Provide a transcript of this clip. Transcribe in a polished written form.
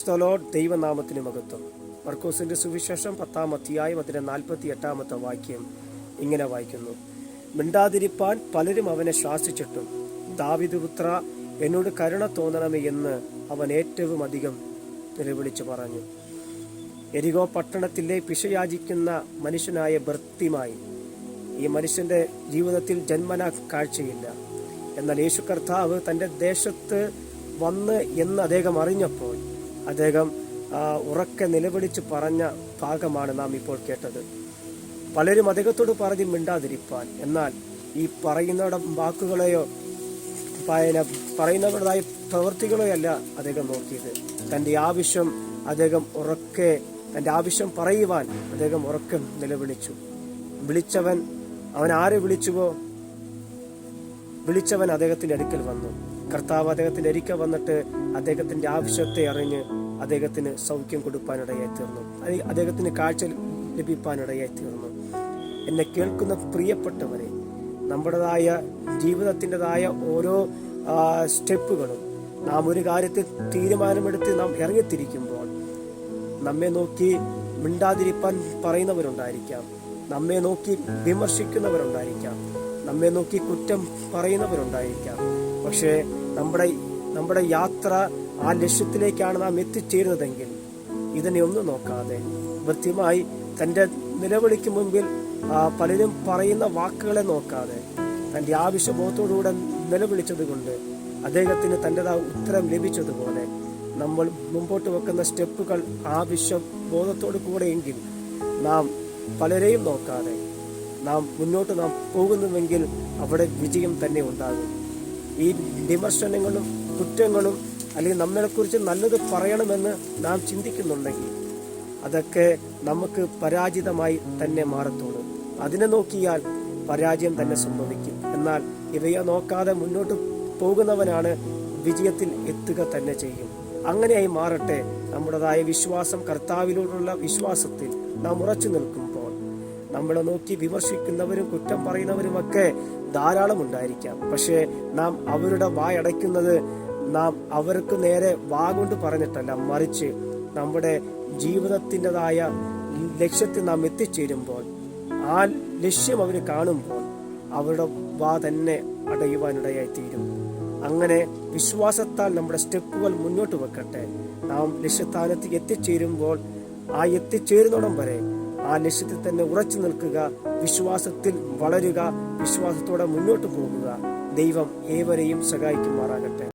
ദൈവനാമത്തിന് മഹത്വം. മർക്കോസിന്റെ സുവിശേഷം 10-ാം അധ്യായം അതിന്റെ 48-ാമത്തെ വാക്യം ഇങ്ങനെ വായിക്കുന്നു: മിണ്ടാതിരിപ്പാൻ പലരും അവനെ ശാസിച്ചിട്ടും, ദാവീദ് പുത്ര, എന്നോട് കരുണ തോന്നണമേ എന്ന് അവൻ ഏറ്റവും അധികം നിലവിളിച്ചു പറഞ്ഞു. എരികോ പട്ടണത്തിലെ പിശയാചിക്കുന്ന മനുഷ്യനായ ഭർത്തിമായി, ഈ മനുഷ്യന്റെ ജീവിതത്തിൽ ജന്മന കാഴ്ചയില്ല. എന്നാൽ യേശു കർത്താവ് തൻ്റെ ദേശത്ത് വന്ന് എന്ന് അദ്ദേഹം അറിഞ്ഞപ്പോൾ അദ്ദേഹം ഉറക്കെ നിലവിളിച്ച് പറഞ്ഞ ഭാഗമാണ് നാം ഇപ്പോൾ കേട്ടത്. പലരും അദ്ദേഹത്തോട് പറഞ്ഞ് മിണ്ടാതിരിപ്പാൻ, എന്നാൽ ഈ പറയുന്ന വാക്കുകളെയോ പറയുന്നവരുടേതായ പ്രവൃത്തികളെയോ അല്ല അദ്ദേഹം നോക്കിയത്. തൻ്റെ ആവശ്യം പറയുവാൻ അദ്ദേഹം ഉറക്കെ നിലവിളിച്ചു. അവൻ ആരെ വിളിച്ചുവോ, വിളിച്ചവൻ അദ്ദേഹത്തിൻ്റെ അടുക്കൽ വന്നു. കർത്താവ് അദ്ദേഹത്തിൻ്റെ അടുക്കൽ വന്നിട്ട് അദ്ദേഹത്തിൻ്റെ ആവശ്യത്തെ അറിഞ്ഞ് അദ്ദേഹത്തിന് സൗഖ്യം കൊടുപ്പാനിടയായി തീർന്നു. അദ്ദേഹത്തിന് കാഴ്ച ലഭിപ്പാനിടയായി തീർന്നു. എന്നെ കേൾക്കുന്ന പ്രിയപ്പെട്ടവരെ, നമ്മുടേതായ ജീവിതത്തിൻ്റെതായ ഓരോ സ്റ്റെപ്പുകളും നാം ഒരു കാര്യത്തിൽ തീരുമാനമെടുത്ത് നാം ഇറങ്ങിത്തിരിക്കുമ്പോൾ നമ്മെ നോക്കി മിണ്ടാതിരിപ്പാൻ പറയുന്നവരുണ്ടായിരിക്കാം, നമ്മെ നോക്കി വിമർശിക്കുന്നവരുണ്ടായിരിക്കാം, നമ്മെ നോക്കി കുറ്റം പറയുന്നവരുണ്ടായിരിക്കാം. പക്ഷേ നമ്മുടെ യാത്ര ആ ലക്ഷ്യത്തിലേക്കാണ് നാം എത്തിച്ചേരുന്നതെങ്കിൽ ഇതിനെ ഒന്നും നോക്കാതെ കൃത്യമായി തൻ്റെ നിലവിളിക്ക് മുമ്പിൽ പലരും പറയുന്ന വാക്കുകളെ നോക്കാതെ തൻ്റെ ആവശ്യബോധത്തോടുകൂടെ നിലവിളിച്ചത് കൊണ്ട് അദ്ദേഹത്തിന് തൻ്റെതായ ഉത്തരം ലഭിച്ചതുപോലെ നമ്മൾ മുമ്പോട്ട് വെക്കുന്ന സ്റ്റെപ്പുകൾ ആവശ്യബോധത്തോടു കൂടെയെങ്കിൽ നാം പലരെയും നോക്കാതെ നാം മുന്നോട്ട് പോകുന്നുവെങ്കിൽ അവിടെ വിജയം തന്നെ ഉണ്ടാകും. ഈ വിമർശനങ്ങളും കുറ്റങ്ങളും അല്ലെങ്കിൽ നമ്മളെക്കുറിച്ച് നല്ലത് പറയണമെന്ന് നാം ചിന്തിക്കുന്നുണ്ടെങ്കിൽ അതൊക്കെ നമുക്ക് പരാജിതമായി തന്നെ മാറത്തുള്ളൂ. അതിനെ നോക്കിയാൽ പരാജയം തന്നെ സംഭവിക്കും. എന്നാൽ ഇവയെ നോക്കാതെ മുന്നോട്ട് പോകുന്നവനാണ് വിജയത്തിൽ എത്തുക തന്നെ ചെയ്യും. അങ്ങനെയായി മാറട്ടെ നമ്മുടേതായ വിശ്വാസം. കർത്താവിനോടുള്ള വിശ്വാസത്തിൽ നാം ഉറച്ചു നിൽക്കുമ്പോൾ നമ്മളെ നോക്കി വിമർശിക്കുന്നവരും കുറ്റം പറയുന്നവരുമൊക്കെ ധാരാളം ഉണ്ടായിരിക്കാം. പക്ഷേ നാം അവരുടെ വായടയ്ക്കുന്നത് നാം അവർക്ക് നേരെ വാഗൊണ്ട് പറഞ്ഞിട്ടല്ല, മറിച്ച് നമ്മുടെ ജീവിതത്തിൻ്റെതായ ലക്ഷ്യത്തിൽ നാം എത്തിച്ചേരുമ്പോൾ ആ ലക്ഷ്യം അവർ കാണുമ്പോൾ അവരുടെ വാ തന്നെ അടയുവാനിടയായി തീരും. അങ്ങനെ വിശ്വാസത്താൽ നമ്മുടെ സ്റ്റെപ്പുകൾ മുന്നോട്ട് വെക്കട്ടെ. നാം ലക്ഷ്യസ്ഥാനത്ത് എത്തിച്ചേരുമ്പോൾ ആ എത്തിച്ചേരുന്നിടം വരെ ആ ലക്ഷ്യത്തിൽ തന്നെ ഉറച്ചു നിൽക്കുക, വിശ്വാസത്തിൽ വളരുക, വിശ്വാസത്തോടെ മുന്നോട്ട് പോകുക. ദൈവം ഏവരെയും സഹായിക്കുമാറാകട്ടെ.